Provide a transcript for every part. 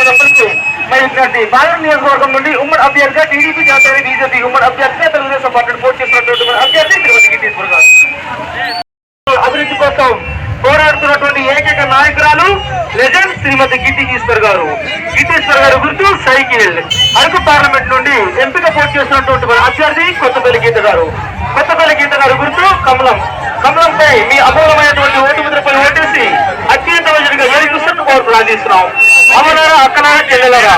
ఉన్నప్పటికీ మరి బాలూరు నియోజకవర్గం నుండి ఉమ్మడి అభ్యర్థిగా టీడీపీ జాతీయ బీజేపీ ఉమ్మడి అభ్యర్థిగా తెలుగుదేశం పార్టీ పోటీ చేస్తున్నటువంటి మన అభ్యర్థి శ్రీమతి గీతేశ్వర్ గారు. అభివృద్ధి కోసం పోరాడుతున్నటువంటి ఏకైక నాయకురాలు లెజెండ్ శ్రీమతి గీతేశ్వర్ గారు. గీతేశ్వర్ గారు గుర్తు సైకిల్. అరకు పార్లమెంట్ నుండి ఎంపిక పోటీ చేస్తున్నటువంటి మన అభ్యర్థి కొత్తపల్లి గీత గారు. కొత్తపల్లి గీత గారు గుర్తు కమలం. కమలంపై మీ అమూలమైనటువంటి ఓటు ముద్రపై ఓటేసి అత్యంత వజనగా వేదికృష్ణ కోరు ప్రార్థిస్తున్నాం. అమరారా అక్కలారా చెల్లెలరా.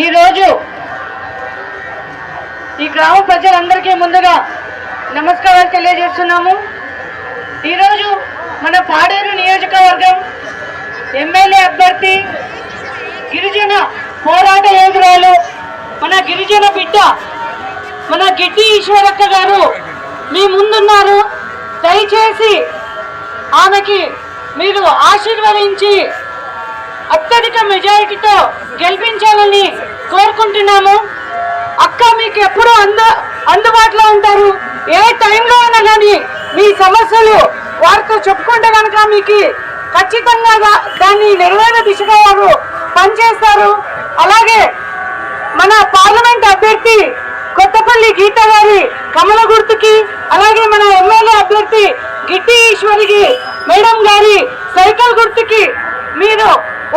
ఈరోజు ఈ గ్రామ ప్రజలందరికీ ముందుగా నమస్కారాలు తెలియజేస్తున్నాము. ఈరోజు మన పాడేరు నియోజకవర్గం ఎమ్మెల్యే అభ్యర్థి గిరిజన పోరాట యోధురాలు మన గిరిజన బిడ్డ మన గిడ్డి ఈశ్వరక్క గారు మీ ముందున్నారు. దయచేసి ఆమెకి మీరు ఆశీర్వదించి అత్యధిక మెజారిటీతో గెలిపించాలని కోరుకుంటున్నాము. అక్క మీకు ఎప్పుడూ అందుబాటులో ఉంటారు. ఏ టైంలో అయినా కానీ మీ సమస్యలు వారితో చెప్పుకుంటే కనుక మీకు ఖచ్చితంగా దాన్ని నెరవేరే దిశగా వారు పనిచేస్తారు. అలాగే మన పార్లమెంట్ అభ్యర్థి కొత్తపల్లి గీత గారి కమల గుర్తుకి, అలాగే మన ఎమ్మెల్యే అభ్యర్థి గిడ్డి ఈశ్వరికి మేడం గారి సైకిల్ గుర్తుకి మీరు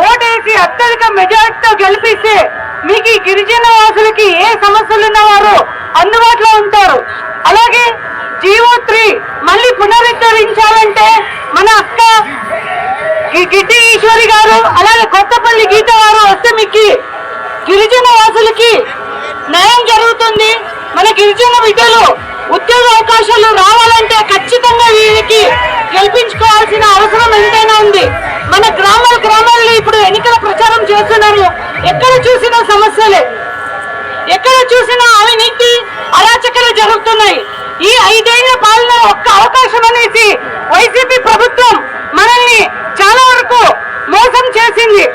ఓటేసి అత్యధిక మెజారిటీతో గెలిపిస్తే మీకు ఈ గిరిజన వాసులకి ఏ సమస్యలు ఉన్నవారు అందుబాటులో ఉంటారు. అలాగే జీవో3 మళ్ళీ పునరుద్ధరించాలంటే మన అక్క గిడ్డి ఈశ్వరి గారు అలాగే కొత్తపల్లి గీత గారు వస్తే మీకు గిరిజన వాసులకి న్యాయం జరుగుతుంది. మన గిరిజన బిడ్డలు ఉద్యోగ అవకాశాలు రావాలంటే ఖచ్చితంగా వీరికి గెలిపించుకోవాల్సిన అవసరం ఎంతైనా ఉంది. మన గ్రామాల్లో ఇప్పుడు ఎన్నికల ప్రచారం చేస్తున్నారు. ఎక్కడ చూసినా సమస్యలే, ఎక్కడ చూసినా అవినీతి అరాచకాలు జరుగుతున్నాయి. ఈ 5 ఏళ్ల పాలన ఒక్క అవకాశం అనేసి వైసీపీ ప్రభుత్వం మనల్ని చాలా వరకు మోసం చేసింది.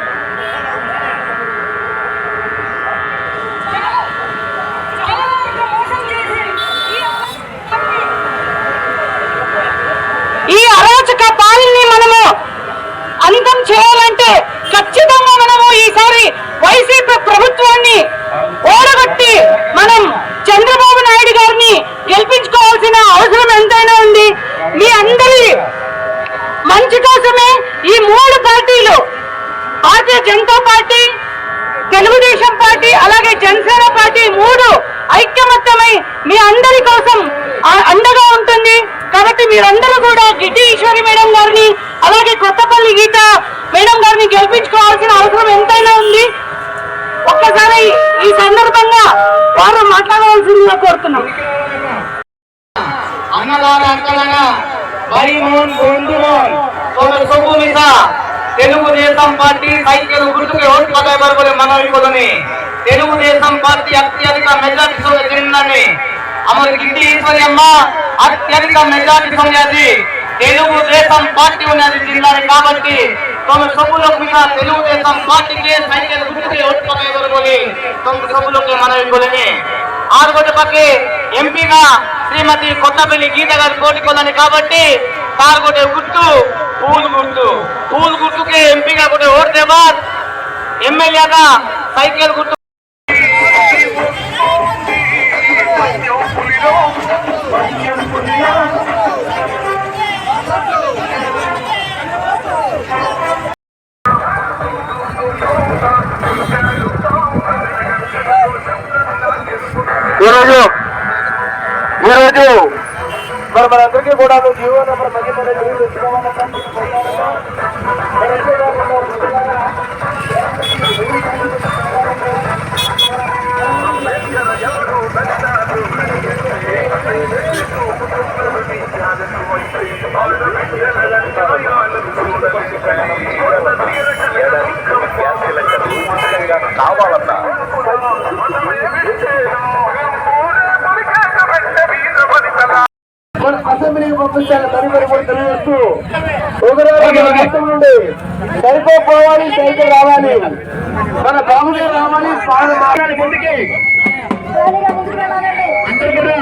ఈ అరాచక పాలనని మనము అంతం చేయాలంటే ఖచ్చితంగా మనము ఈసారి వైసీపీ ప్రభుత్వాన్ని ఓడగొట్టి మనం చంద్రబాబు నాయుడు గారిని గెలిపించుకోవాల్సిన అవసరం ఎంతైనా ఉంది. మీ అందరి మంచి కోసమే ఈ 3 పార్టీలు భారతీయ జనతా పార్టీ, తెలుగుదేశం పార్టీ అలాగే జనసేన పార్టీ 3 ఐక్యమత్యమై మీ అందరి కోసం అండగా ఉంటుంది. కాబట్టి మీరందరూ కూడా గిడ్డి ఈశ్వరి మేడం గారిని అలాగే కొత్తపల్లి గీత మేడం గారిని గెలిపించుకోవాల్సిన అవసరం ఎంతైనా ఉంది. ఒక్కసారి ఈ సందర్భంగా వారు మాట్లాడవలసిందిగా కోరుతున్నాం. తెలుగుదేశం పార్టీ సైకిల్ గుర్తుకు ఓటు పదాలు మనవి తెలుగుదేశం పార్టీ అత్యధిక మెజార్టీ చెందిందని అమరు గిడ్డి ఈశ్వరి అమ్మ అత్యధిక మెజార్టీ పొందేది తెలుగుదేశం పార్టీ ఉన్నది జిల్లాని. కాబట్టి తమ సభ్యులకు మీద తెలుగుదేశం పార్టీకి సైకిల్ గుర్తుకి ఓటు పదాలు తమ సభ్యులకు మనవి కొలని 6 పక్కి ఎంపీగా శ్రీమతి కొత్తపల్లి గీత గారి పోటీ కొలని. కాబట్టి 4 గుర్తు పూలు గుర్తుకి ఎంపీగా కూడా ఓటు దేవా, ఎమ్మెల్యేగా సైకిల్ గుర్తు. ఈరోజు మరి మనందరికీ కూడా జీవో నెంబర్ 10 కావాలన్నా అసెంబ్లీకి పంపించాలని తదుపరి కూడా తెలియజేస్తూ రాష్ట్రం నుండి సైకో పోవాలి, సైకో రావాలి, మన బాబుగా రావాలి, మాట్లాడి ముందుకి అందరూ కూడా